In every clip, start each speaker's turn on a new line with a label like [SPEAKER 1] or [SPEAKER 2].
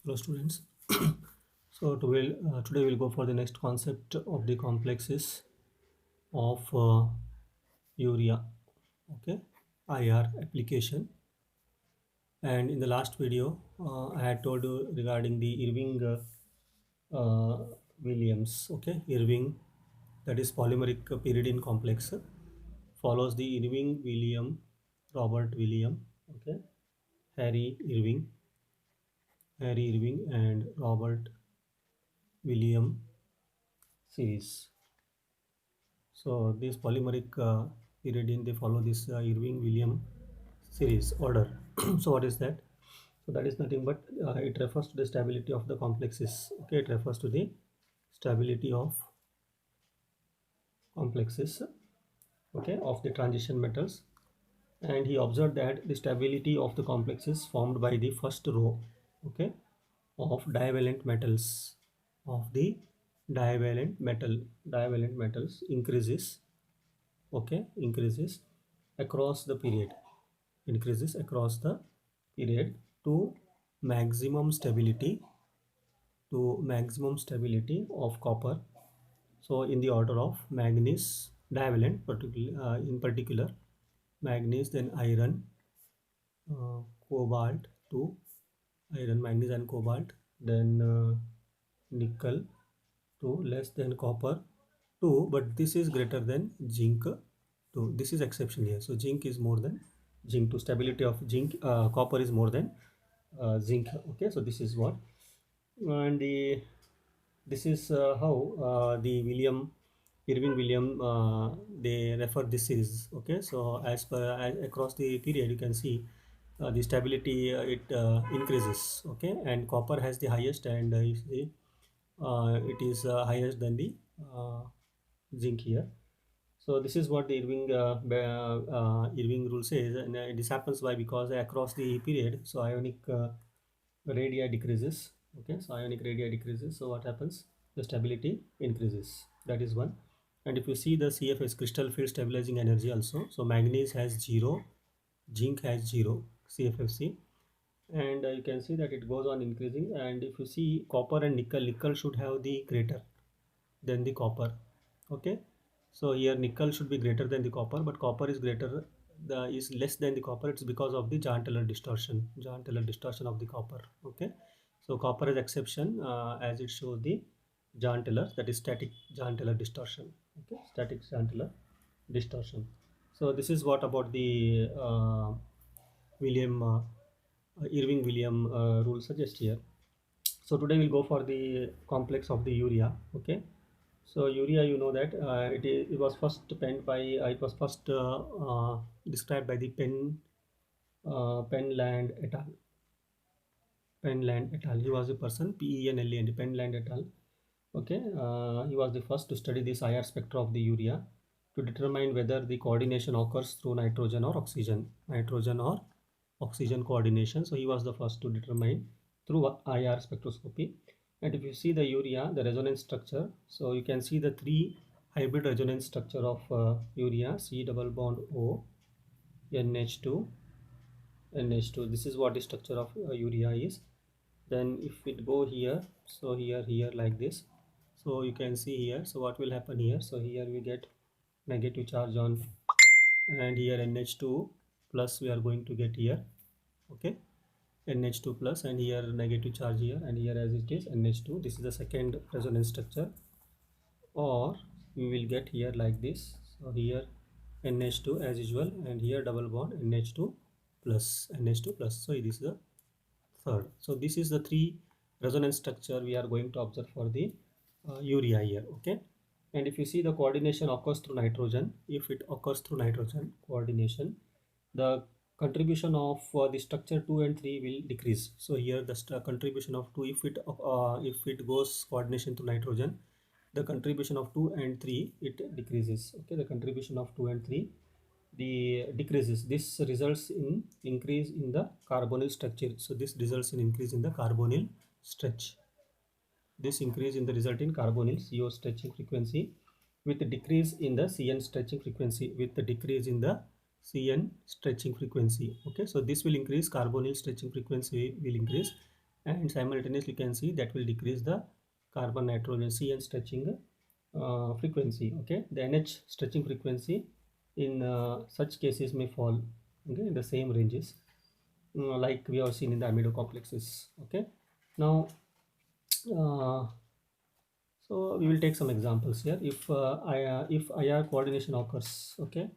[SPEAKER 1] Hello students. Today we'll go for the next concept of the complexes of urea. Okay, IR application. And in the last video, I had told you regarding the Irving Williams. Okay, Irving, that is polymeric pyridine complex, follows the Irving William, Robert William. Okay, Harry Irving, and Robert William series. So these polymeric pyridine, they follow this Irving William series order. So what is that? So that is nothing but it refers to the stability of the complexes. Okay, it refers to the stability of complexes. Okay, of the transition metals, and he observed that the stability of the complexes formed by the first row. Okay, of divalent metals of the divalent metals increases. Okay, across the period increases across the period to maximum stability of copper. So in the order of manganese divalent, in particular manganese, then iron, cobalt to iron, manganese and cobalt, then nickel to less than copper 2, but this is greater than zinc 2. This is exception here. So zinc is more than zinc 2. Stability of zinc, copper is more than zinc. Okay, so this is what, and this is how the Irving William, they refer this series. Okay, so across the period, you can see the stability, it increases. Okay, and copper has the highest, and you see, it is higher than the zinc here. So this is what the Irving rule says, and this happens why, because across the period, so ionic radii decreases. Okay, so ionic radii decreases. So what happens? The stability increases. That is one. And if you see the CFS, crystal field stabilizing energy also, so manganese has 0, zinc has 0 CFFC, and you can see that it goes on increasing. And if you see copper and nickel should have the greater than the copper. Okay, so here nickel should be greater than the copper, but copper is greater, the is less than the copper. It's because of the Jahn-Teller distortion of the copper. Okay, so copper is exception, as it shows the Jahn-Teller, that is static Jahn-Teller distortion. Okay, static Jahn-Teller distortion. So this is what about the William Irving William rule suggest here. So today we'll go for the complex of the urea. Okay, so urea, you know that it was first penned by described by the Penland et al. Penland et al. He was a person, Penland, Penland et al. Okay, he was the first to study this IR spectra of the urea to determine whether the coordination occurs through nitrogen or oxygen coordination. So he was the first to determine through IR spectroscopy. And if you see the urea, the resonance structure, so you can see the three hybrid resonance structure of urea: C double bond O, NH2, NH2. This is what the structure of urea is. Then if it go here, so here like this, so you can see here. So what will happen here? So here we get negative charge on, and here NH2 plus we are going to get here. Okay, NH2 plus, and here negative charge here, and here as it is NH2. This is the second resonance structure, or we will get here like this. So here NH2 as usual, and here double bond NH2 plus, so this is the third. So this is the three resonance structure we are going to observe for the urea here. Okay, and if you see the coordination occurs through nitrogen, if it occurs through nitrogen coordination, the contribution of the structure 2 and 3 will decrease. So here the contribution of 2, if it goes coordination to nitrogen, the contribution of 2 and 3, it decreases. Okay, the contribution of 2 and 3, the decreases. This results in increase in the carbonyl structure. So this results in increase in the carbonyl stretch. This increase in the result in carbonyl CO stretching frequency, with the decrease in the CN stretching frequency, Okay, so this will increase, carbonyl stretching frequency will increase, and simultaneously you can see that will decrease the carbon nitrogen CN stretching frequency. Okay, the NH stretching frequency in such cases may fall, okay, in the same ranges like we have seen in the amido complexes. Okay, now uh, so we will take some examples here. If IR coordination occurs, okay.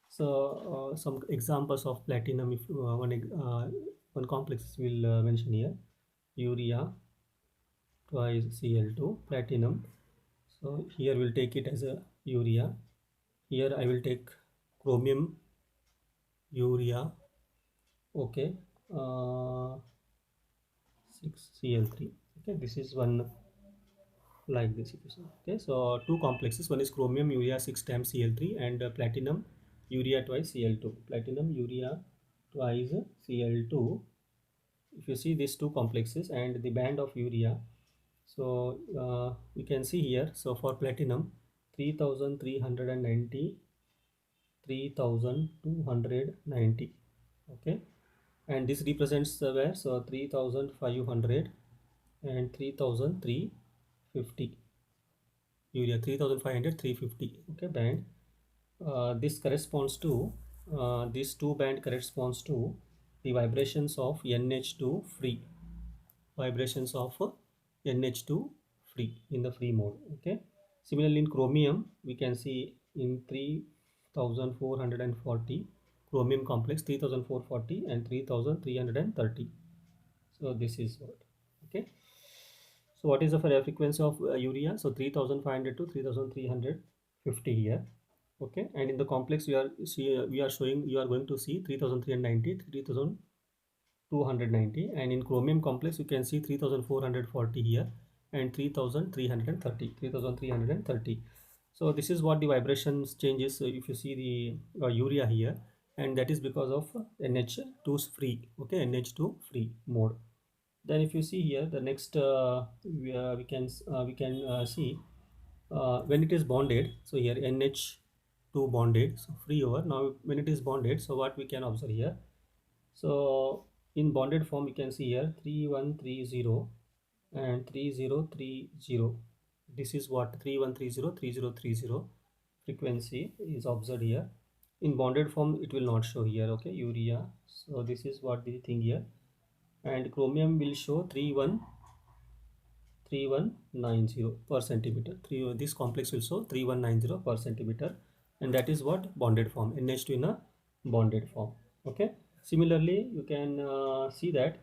[SPEAKER 1] So some examples of platinum. If one complex will mention here, urea twice Cl2 platinum. So here we'll take it as a urea. Here I will take chromium urea. Okay, 6Cl3. Okay, this is one like this equation. Okay, so two complexes, one is chromium urea 6 times Cl3 and platinum urea twice Cl2. Platinum urea twice Cl2. If you see these two complexes and the band of urea, so you can see here, so for platinum 3390, 3290. Okay, and this represents where, so 3500 and 3350 urea, 3500 350. Okay, band. This corresponds to this two band corresponds to the vibrations of NH2 free, vibrations of NH2 free in the free mode. Okay, similarly in chromium we can see in 3440 chromium complex, 3440 and 3330. So this is what. Okay, so what is the frequency of urea? So 3500 to 3350 here. Okay, and in the complex we are showing, you are going to see 3390, 3290, and in chromium complex you can see 3440 here and 3330, 3330. So this is what the vibrations changes. So if you see the urea here, and that is because of NH2 free. Okay, NH2 free mode. Then if you see here, the next we can see when it is bonded. So here NH2 bonded, so free over. Now when it is bonded, so what we can observe here, so in bonded form you can see here 3130 and 3030. This is what 3130 3030 frequency is observed here. In bonded form it will not show here. Okay, urea. So this is what the thing here, and chromium will show 3190 per centimeter. This complex will show 3190 per centimeter, and that is what bonded form, NH2 in a bonded form. Okay, similarly you can see that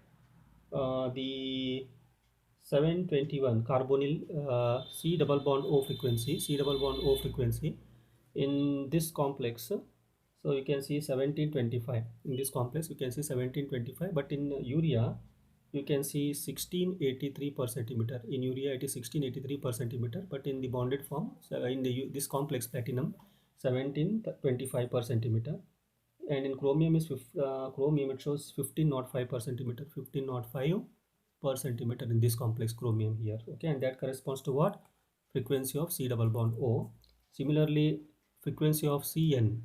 [SPEAKER 1] the 721 carbonyl C double bond O frequency, in this complex. So you can see 1725 in this complex, you can see 1725, but in urea you can see 1683 per centimeter. In urea it is 1683 per centimeter, but in the bonded form, so in this complex platinum 1725 per centimeter, and in chromium is chromium it shows 1505 per centimeter, 1505 per centimeter in this complex chromium here. Okay, and that corresponds to what? Frequency of C double bond O. Similarly, frequency of CN,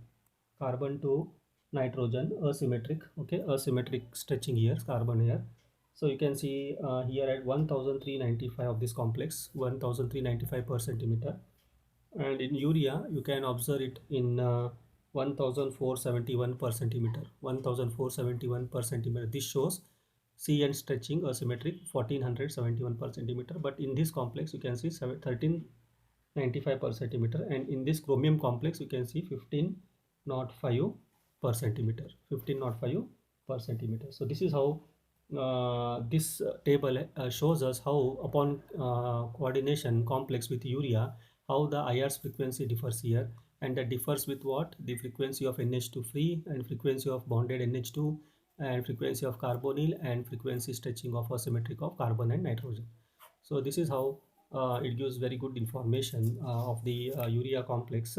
[SPEAKER 1] carbon to nitrogen, asymmetric. Okay, asymmetric stretching here, carbon here. So you can see here at 1395 of this complex, 1395 per centimeter, and in urea you can observe it in 1471 per centimeter, 1471 per centimeter. This shows CN stretching asymmetric 1471 per centimeter, but in this complex you can see 1395 per centimeter, and in this chromium complex you can see 1505 per centimeter, 1505 per centimeter. So this is how this table shows us how upon coordination complex with urea, how the IR's frequency differs here, and that differs with what? The frequency of NH2 free and frequency of bonded NH2 and frequency of carbonyl and frequency stretching of asymmetric of carbon and nitrogen. So this is how it gives very good information of the urea complex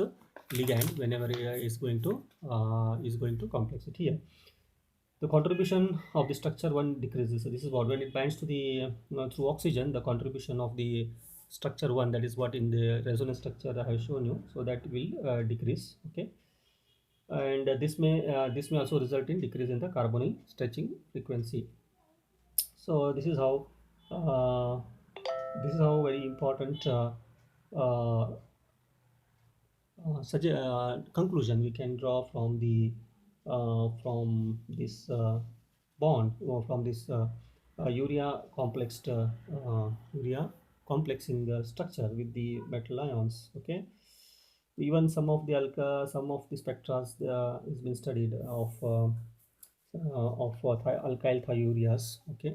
[SPEAKER 1] ligand whenever is going to complex it here. The contribution of the structure one decreases. So this is what, when it binds to the through oxygen, the contribution of the structure one, that is what in the resonance structure I have shown you, so that will decrease. Okay, and this may also result in decrease in the carbonyl stretching frequency. So this is how uh, this is how very important uh, such a conclusion we can draw from this bond, or from this urea complexing structure with the metal ions. Okay, even some of the spectra has been studied of alkyl thioureas. Okay,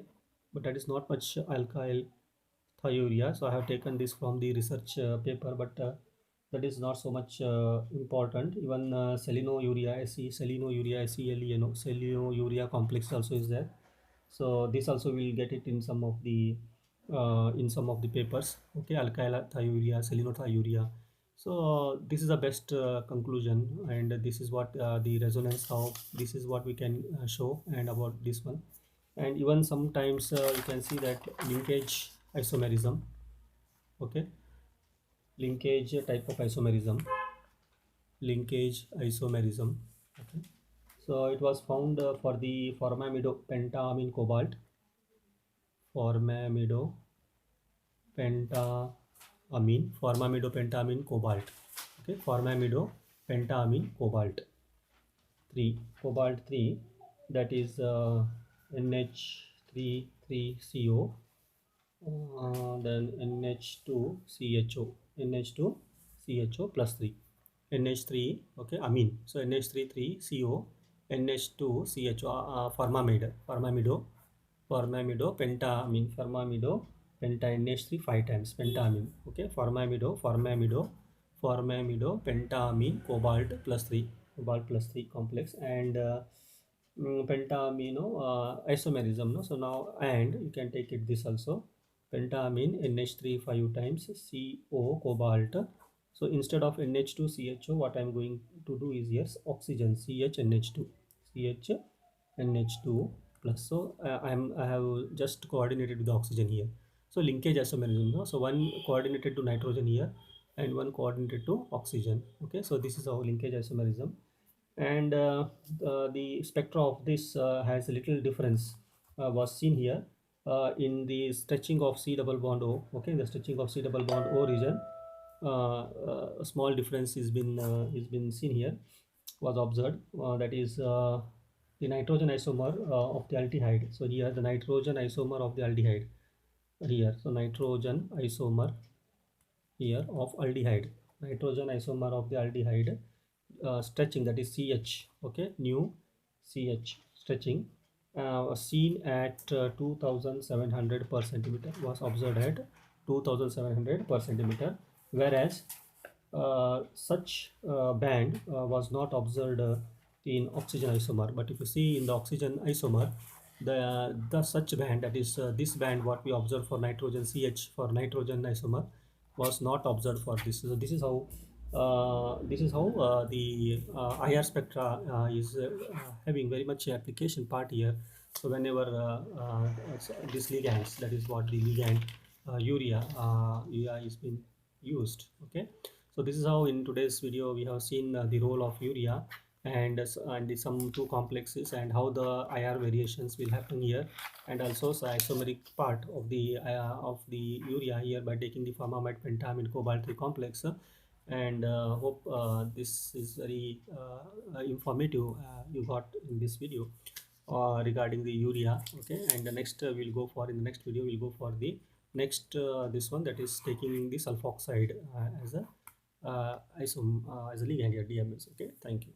[SPEAKER 1] but that is not much alkyl thiourea, so I have taken this from the research paper, but that is not so much important. Even selenourea selenourea complex also is there, so this also will get it in some of the papers. Okay, alkyl thiourea, selenothiourea. So this is the best conclusion, and this is what the resonance, how this is what we can show and about this one. And even sometimes you can see that linkage isomerism. Okay, linkage type of isomerism, linkage isomerism. Okay, so it was found for the formamido pentamine cobalt, formamido pentamine cobalt. Okay, formamido pentamine cobalt 3, cobalt 3, that is NH33CO, then NH2CHO plus 3, NH3. Okay, amine, so NH33CO, NH2CHO, formamido pentamine, formamido penta NH3 5 times pentamine. Okay, formamido pentamine cobalt plus 3, cobalt plus 3 complex, and pentamino isomerism, no. So now, and you can take it this also, pentamine NH3 5 times CO cobalt. So instead of NH2CHO, what I'm going to do is, yes, oxygen CHNH2 plus. So I have just coordinated with the oxygen here. So linkage isomerism, no? So one coordinated to nitrogen here and one coordinated to oxygen. Okay, so this is our linkage isomerism. And the spectra of this has a little difference was seen here in the stretching of C double bond O. Okay, the stretching of C double bond O region, a small difference is been seen here, was observed. That is the nitrogen isomer of the aldehyde. So here the nitrogen isomer of the aldehyde here. So nitrogen isomer here of aldehyde, nitrogen isomer of the aldehyde stretching, that is CH. Okay, new CH stretching was seen at 2700 per centimeter, was observed at 2700 per centimeter, whereas such band was not observed in oxygen isomer. But if you see in the oxygen isomer, the such band, that is this band what we observe for nitrogen CH for nitrogen isomer, was not observed for this. So this is how the IR spectra is having very much application part here. So whenever these ligands, that is what the ligand urea is being used. Okay, so this is how in today's video we have seen the role of urea and some two complexes, and how the IR variations will happen here, and also the isomeric part of the urea here by taking the formamide pentamine cobalt 3 complex. And hope this is very informative you got in this video regarding the urea. Okay, and the next we'll go for, in the next video we'll go for the next this one, that is taking the sulfoxide as a as a ligand here, DMS. Okay, thank you.